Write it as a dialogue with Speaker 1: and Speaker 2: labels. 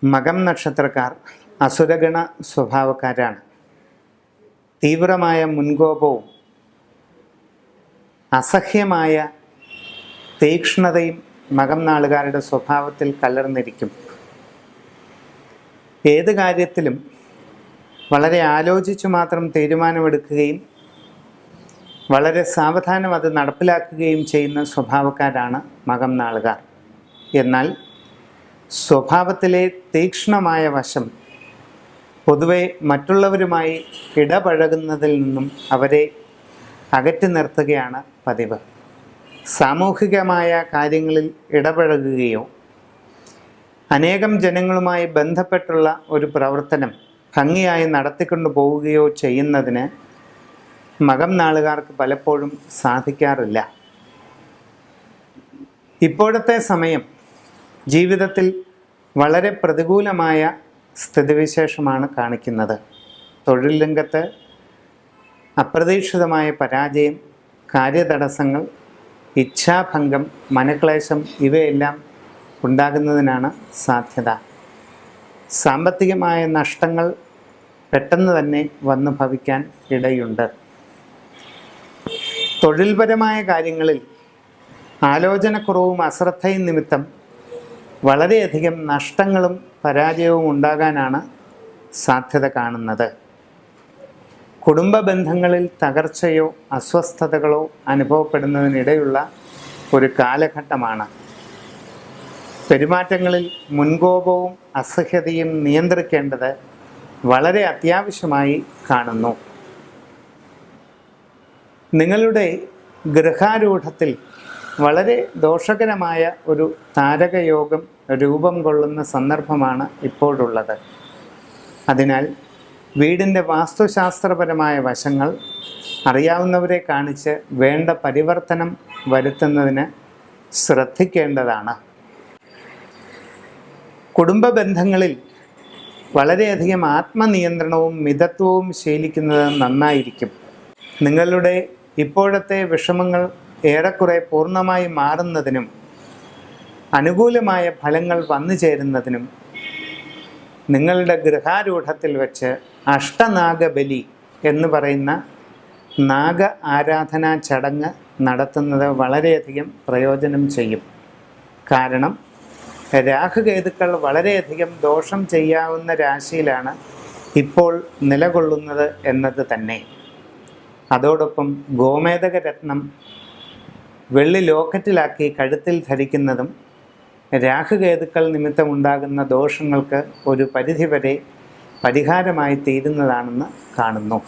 Speaker 1: മകം നക്ഷത്രക്കാർ അസുരഗണ സ്വഭാവക്കാരാണ്. തീവ്രമായ മുൻകോപവും അസഹ്യമായ തീക്ഷ്ണതയും മകം നാളുകാരുടെ സ്വഭാവത്തിൽ കലർന്നിരിക്കും. ഏത് കാര്യത്തിലും വളരെ ആലോചിച്ചു മാത്രം തീരുമാനമെടുക്കുകയും വളരെ സാവധാനം അത് നടപ്പിലാക്കുകയും ചെയ്യുന്ന സ്വഭാവക്കാരാണ് മകം നാളുകാർ. എന്നാൽ സ്വഭാവത്തിലെ തീക്ഷ്ണമായ വശം പൊതുവെ മറ്റുള്ളവരുമായി ഇടപഴകുന്നതിൽ നിന്നും അവരെ അകറ്റി നിർത്തുകയാണ് പതിവ്. സാമൂഹികമായ കാര്യങ്ങളിൽ ഇടപഴകുകയോ അനേകം ജനങ്ങളുമായി ബന്ധപ്പെട്ടുള്ള ഒരു പ്രവർത്തനം ഭംഗിയായി നടത്തിക്കൊണ്ടു പോവുകയോ ചെയ്യുന്നതിന് മകം നാളുകാർക്ക് പലപ്പോഴും സാധിക്കാറില്ല. ഇപ്പോഴത്തെ സമയം ജീവിതത്തിൽ വളരെ പ്രതികൂലമായ സ്ഥിതിവിശേഷമാണ് കാണിക്കുന്നത്. തൊഴിൽ രംഗത്ത് അപ്രതീക്ഷിതമായ പരാജയം, കാര്യതടസ്സങ്ങൾ, ഇച്ഛാഭംഗം, മനക്ലേശം ഇവയെല്ലാം ഉണ്ടാകുന്നതിനാണ് സാധ്യത. സാമ്പത്തികമായ നഷ്ടങ്ങൾ പെട്ടെന്ന് തന്നെ വന്നു ഭവിക്കാൻ ഇടയുണ്ട്. തൊഴിൽപരമായ കാര്യങ്ങളിൽ ആലോചനക്കുറവും അശ്രദ്ധയും നിമിത്തം വളരെയധികം നഷ്ടങ്ങളും പരാജയവും ഉണ്ടാകാനാണ് സാധ്യത കാണുന്നത്. കുടുംബ ബന്ധങ്ങളിൽ തകർച്ചയോ അസ്വസ്ഥതകളോ അനുഭവപ്പെടുന്നതിനിടയുള്ള ഒരു കാലഘട്ടമാണ്. പെരുമാറ്റങ്ങളിൽ മുൻകോപവും അസഹ്യതയും നിയന്ത്രിക്കേണ്ടത് വളരെ അത്യാവശ്യമായി കാണുന്നു. നിങ്ങളുടെ ഗൃഹാരൂഢത്തിൽ വളരെ ദോഷകരമായ ഒരു താരകയോഗം രൂപം കൊള്ളുന്ന സന്ദർഭമാണ് ഇപ്പോഴുള്ളത്. അതിനാൽ വീടിൻ്റെ വാസ്തുശാസ്ത്രപരമായ വശങ്ങൾ അറിയാവുന്നവരെ കാണിച്ച് വേണ്ട പരിവർത്തനം വരുത്തുന്നതിന് ശ്രദ്ധിക്കേണ്ടതാണ്. കുടുംബ ബന്ധങ്ങളിൽ വളരെയധികം ആത്മനിയന്ത്രണവും മിതത്വവും ശീലിക്കുന്നത് നന്നായിരിക്കും. നിങ്ങളുടെ ഇപ്പോഴത്തെ വിഷമങ്ങൾ ഏറെക്കുറെ പൂർണ്ണമായി മാറുന്നതിനും അനുകൂലമായ ഫലങ്ങൾ വന്നു ചേരുന്നതിനും നിങ്ങളുടെ ഗൃഹാരൂഢത്തിൽ വെച്ച് അഷ്ടനാഗബലി എന്ന് പറയുന്ന നാഗ ആരാധനാ ചടങ്ങ് നടത്തുന്നത് വളരെയധികം പ്രയോജനം ചെയ്യും. കാരണം രാഹുകേതുക്കൾ വളരെയധികം ദോഷം ചെയ്യാവുന്ന രാശിയിലാണ് ഇപ്പോൾ നിലകൊള്ളുന്നത് എന്നത് തന്നെ. അതോടൊപ്പം ഗോമേതക രത്നം വെള്ളി ലോക്കറ്റിലാക്കി കഴുത്തിൽ ധരിക്കുന്നതും രാഹുകേതുക്കൾ നിമിത്തമുണ്ടാകുന്ന ദോഷങ്ങൾക്ക് ഒരു പരിധിവരെ പരിഹാരമായി തീരുന്നതാണെന്ന് കാണുന്നു.